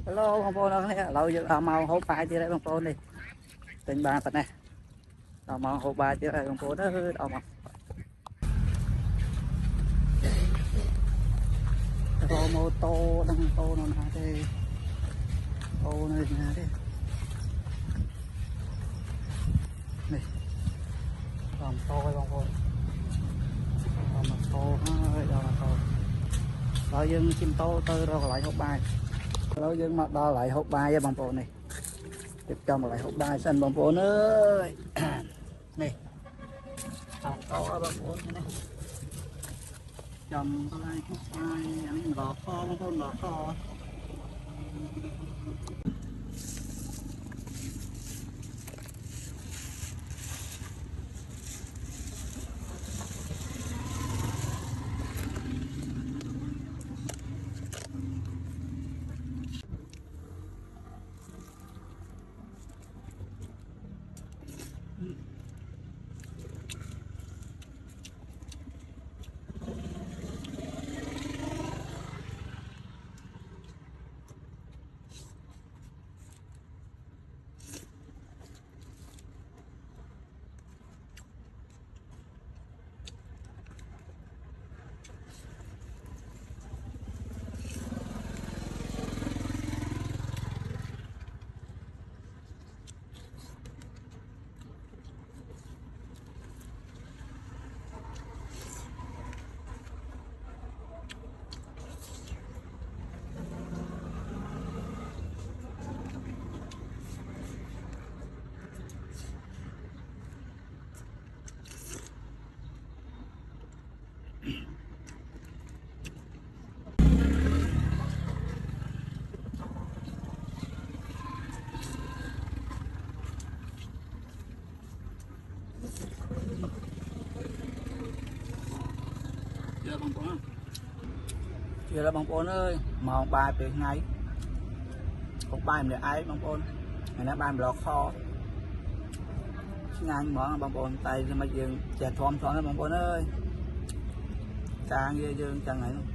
Hello bông bồn ơi, lâu giờ màu hộp bài chưa đây bông bồn đi. Tình ba phần này. Màu hộp bài chưa đây bông bồn đó, đâu mà. Ô mô tô đang tô nó nè đây. Tô này nè đây. Này. Còn tô bông bồn. Còn mà tô ơi, đâu là tô. Lâu dưng chim tô tư rồi lại hộp bài. Lâu dưng mà đo lại hộp bài với bông bồn này. Tiếp cho một lại hộp bài xanh bông bồn ơi. Này. Tô bông bồn này. Chồng lại hộp bài, anh lọt kho bông bồn lọt kho. Chưa là bông bồn ơi, màu bài về ngay không bài để ai bông bồn ngày nay bài lọt kho ngang món bông bồn tay mà dừng chè thom thom bông bồn ơi càng ghê dương chẳng này luôn.